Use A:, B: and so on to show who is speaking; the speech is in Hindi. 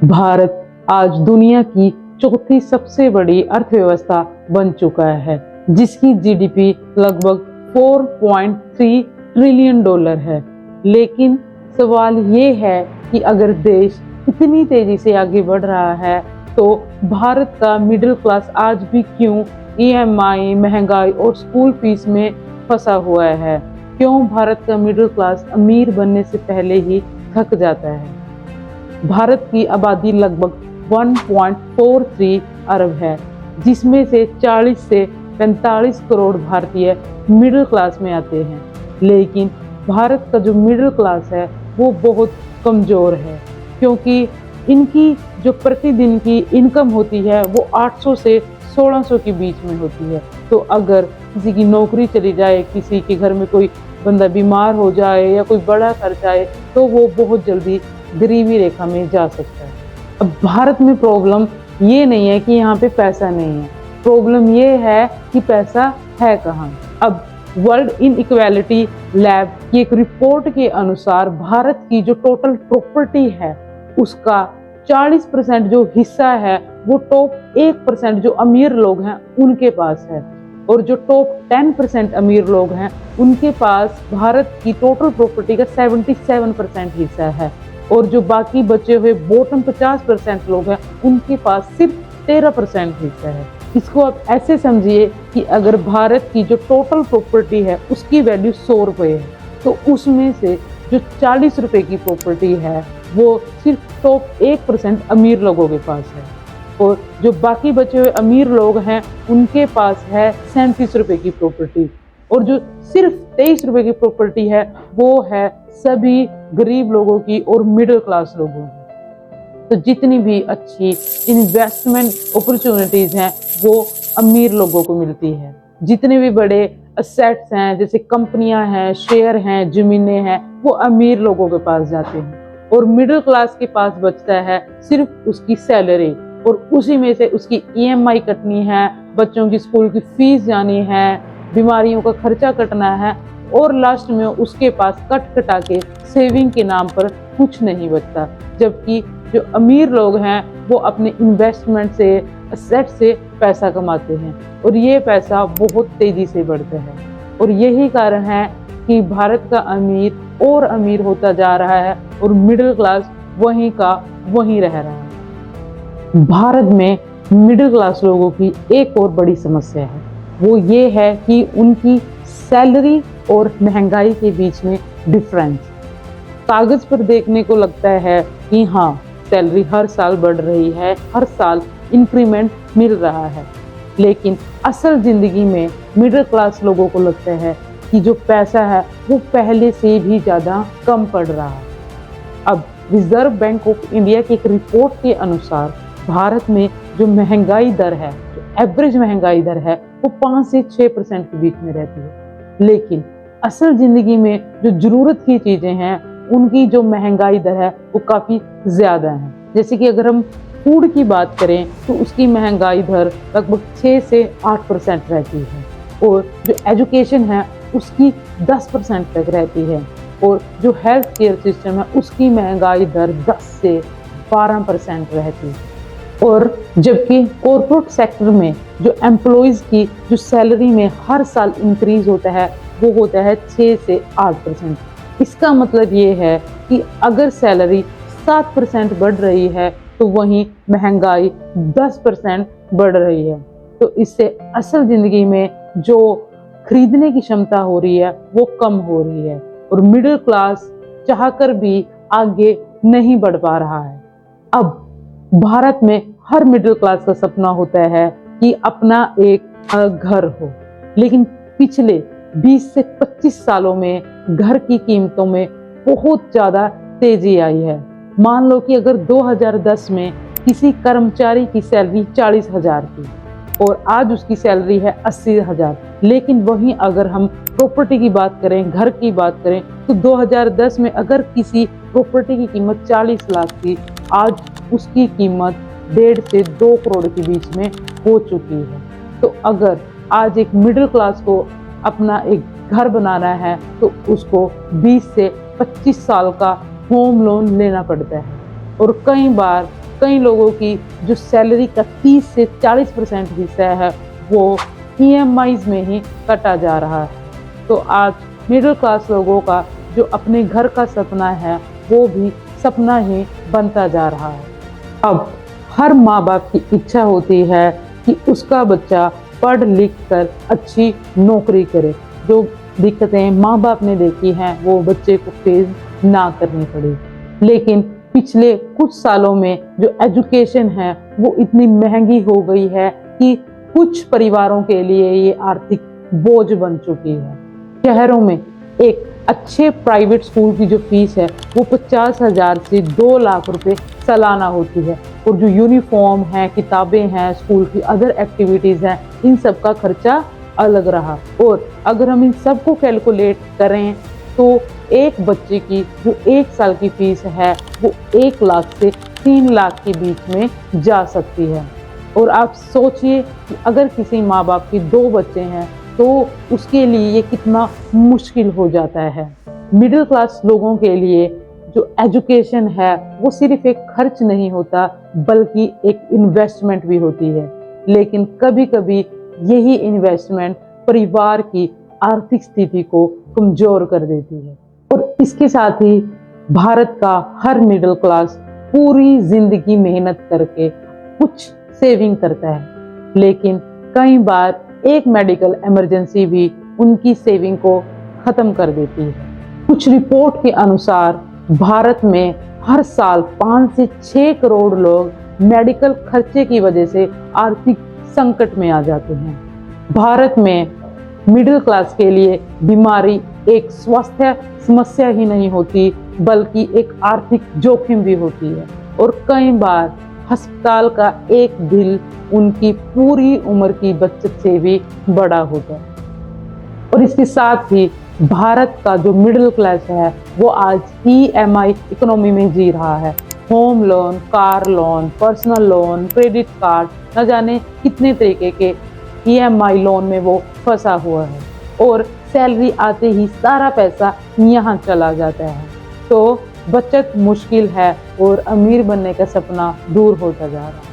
A: भारत आज दुनिया की चौथी सबसे बड़ी अर्थव्यवस्था बन चुका है, जिसकी जीडीपी लगभग 4.3 ट्रिलियन डॉलर है। लेकिन सवाल ये है कि अगर देश इतनी तेजी से आगे बढ़ रहा है तो भारत का मिडिल क्लास आज भी क्यों ईएमआई, महंगाई और स्कूल फीस में फंसा हुआ है? क्यों भारत का मिडिल क्लास अमीर बनने से पहले ही थक जाता है? भारत की आबादी लगभग 1.43 अरब है, जिसमें से 40 से 45 करोड़ भारतीय मिडिल क्लास में आते हैं। लेकिन भारत का जो मिडिल क्लास है वो बहुत कमज़ोर है, क्योंकि इनकी जो प्रतिदिन की इनकम होती है वो 800 से 1600 के बीच में होती है। तो अगर किसी की नौकरी चली जाए, किसी के घर में कोई बंदा बीमार हो जाए या कोई बड़ा खर्च आए तो वो बहुत जल्दी गरीबी रेखा में जा सकता है। अब भारत में प्रॉब्लम ये नहीं है कि यहाँ पे पैसा नहीं है, प्रॉब्लम ये है कि पैसा है कहाँ। अब वर्ल्ड इनइक्वालिटी लैब की एक रिपोर्ट के अनुसार भारत की जो टोटल प्रॉपर्टी है उसका 40% जो हिस्सा है वो टॉप 1% जो अमीर लोग हैं उनके पास है, और जो टॉप 10% अमीर लोग हैं उनके पास भारत की टोटल प्रॉपर्टी का 77% हिस्सा है, और जो बाकी बचे हुए बॉटम 50% लोग हैं उनके पास सिर्फ 13% हिस्सा है। इसको आप ऐसे समझिए कि अगर भारत की जो टोटल प्रॉपर्टी है उसकी वैल्यू 100 रुपये है, तो उसमें से जो 40 रुपये की प्रॉपर्टी है वो सिर्फ टॉप 1% अमीर लोगों के पास है, और जो बाकी बचे हुए अमीर लोग हैं उनके पास है 37 रुपये की प्रॉपर्टी, और जो सिर्फ 23 रुपये की प्रॉपर्टी है वो है सभी गरीब लोगों की और मिडिल क्लास लोगों की। तो जितनी भी अच्छी इन्वेस्टमेंट अपॉर्चुनिटीज हैं वो अमीर लोगों को मिलती है। जितने भी बड़े असेट्स हैं जैसे कंपनियां हैं, शेयर हैं, जमीनें हैं, वो अमीर लोगों के पास जाते हैं, और मिडिल क्लास के पास बचता है सिर्फ उसकी सैलरी, और उसी में से उसकी ईएमआई कटनी है, बच्चों की स्कूल की फीस जानी है, बीमारियों का खर्चा कटना है, और लास्ट में उसके पास कट कटा के सेविंग के नाम पर कुछ नहीं बचता। जबकि जो अमीर लोग हैं वो अपने इन्वेस्टमेंट से, एसेट से पैसा कमाते हैं, और ये पैसा बहुत तेजी से बढ़ता है, और यही कारण है कि भारत का अमीर और अमीर होता जा रहा है और मिडिल क्लास वहीं का वहीं रह रहा है। भारत में मिडिल क्लास लोगों की एक और बड़ी समस्या है, वो ये है कि उनकी सैलरी और महंगाई के बीच में डिफरेंस। कागज पर देखने को लगता है कि हाँ सैलरी हर साल बढ़ रही है, हर साल इंक्रीमेंट मिल रहा है, लेकिन असल जिंदगी में मिडिल क्लास लोगों को लगता है कि जो पैसा है वो पहले से भी ज़्यादा कम पड़ रहा है। अब रिजर्व बैंक ऑफ इंडिया की एक रिपोर्ट के अनुसार भारत में जो महंगाई दर है, जो एवरेज महंगाई दर है वो 5 से 6% के बीच में रहती है, लेकिन असल जिंदगी में जो जरूरत की चीज़ें हैं उनकी जो महंगाई दर है वो काफ़ी ज़्यादा है। जैसे कि अगर हम फूड की बात करें तो उसकी महंगाई दर लगभग 6 से 8% रहती है, और जो एजुकेशन है उसकी 10% तक रहती है, और जो हेल्थ केयर सिस्टम है उसकी महंगाई दर 10 से 12% रहती है। और जबकि कॉर्पोरेट सेक्टर में जो एम्प्लॉयज़ की जो सैलरी में हर साल इंक्रीज होता है वो होता है 6 से 8%। इसका मतलब ये है कि अगर सैलरी 7% बढ़ रही है तो वहीं महंगाई 10% बढ़ रही है। तो इससे असल ज़िंदगी में जो खरीदने की क्षमता हो रही है वो कम हो रही है, और मिडिल क्लास चाहकर भी आगे नहीं बढ़ पा रहा है। अब भारत में हर मिडिल क्लास का सपना होता है कि अपना एक घर हो, लेकिन पिछले 20 से 25 सालों में घर की कीमतों में बहुत ज़्यादा तेजी आई है। मान लो कि अगर 2010 में किसी कर्मचारी की सैलरी 40,000 थी और आज उसकी सैलरी है 80,000, लेकिन वहीं अगर हम प्रॉपर्टी की बात करें, घर की बात करें, तो 2010 में अगर किसी प्रॉपर्टी की कीमत 40 लाख थी, आज उसकी कीमत 1.5 से 2 करोड़ के बीच में हो चुकी है। तो अगर आज एक मिडिल क्लास को अपना एक घर बनाना है तो उसको 20 से 25 साल का होम लोन लेना पड़ता है, और कई बार कई लोगों की जो सैलरी का 30 से 40% हिस्सा है वो EMIs में ही कटा जा रहा है। तो आज मिडिल क्लास लोगों का जो अपने घर का सपना है वो भी सपना ही बनता जा रहा है। अब हर माँ बाप की इच्छा होती है कि उसका बच्चा पढ़ लिख कर अच्छी नौकरी करे। जो दिक्कतें माँ बाप ने देखी हैं वो बच्चे को फेस ना करनी पड़े। लेकिन पिछले कुछ सालों में जो एजुकेशन है वो इतनी महंगी हो गई है कि कुछ परिवारों के लिए ये आर्थिक बोझ बन चुकी है। शहरों में एक अच्छे प्राइवेट स्कूल की जो फीस है वो 50,000 से 2 लाख रुपए सालाना होती है। और जो यूनिफॉर्म है, किताबें हैं, स्कूल की अदर एक्टिविटीज़ हैं, इन सब का खर्चा अलग रहा। और अगर हम इन सब को कैलकुलेट करें तो एक बच्चे की जो 1 साल की फीस है वो 1 लाख से 3 लाख के बीच में जा सकती है। और आप सोचिए कि अगर किसी माँ बाप के 2 बच्चे हैं तो उसके लिए ये कितना मुश्किल हो जाता है। मिडिल क्लास लोगों के लिए जो एजुकेशन है वो सिर्फ एक खर्च नहीं होता बल्कि एक इन्वेस्टमेंट भी होती है। लेकिन कभी कभी यही इन्वेस्टमेंट परिवार की आर्थिक स्थिति को कमजोर कर देती है। और इसके साथ ही भारत का हर मिडिल क्लास पूरी जिंदगी मेहनत करके कुछ सेविंग करता है, लेकिन कई बार एक मेडिकल इमरजेंसी भी उनकी सेविंग को खत्म कर देती है। कुछ रिपोर्ट के अनुसार भारत में हर साल 5 से 6 करोड़ लोग मेडिकल खर्चे की वजह से आर्थिक संकट में आ जाते हैं। भारत में मिडिल क्लास के लिए बीमारी एक स्वास्थ्य समस्या ही नहीं होती बल्कि एक आर्थिक जोखिम भी होती है। और कई बार अस्पताल का एक बिल उनकी पूरी उम्र की बचत से भी बड़ा होता है। और इसके साथ ही भारत का जो मिडिल क्लास है वो आज EMI इकोनॉमी में जी रहा है। Home loan, car loan, personal loan, credit card, न जाने कितने तरीके के EMI लोन में वो फंसा हुआ है। और सैलरी आते ही सारा पैसा यहाँ चला जाता है। तो बचत मुश्किल है और अमीर बनने का सपना दूर होता जा रहा है।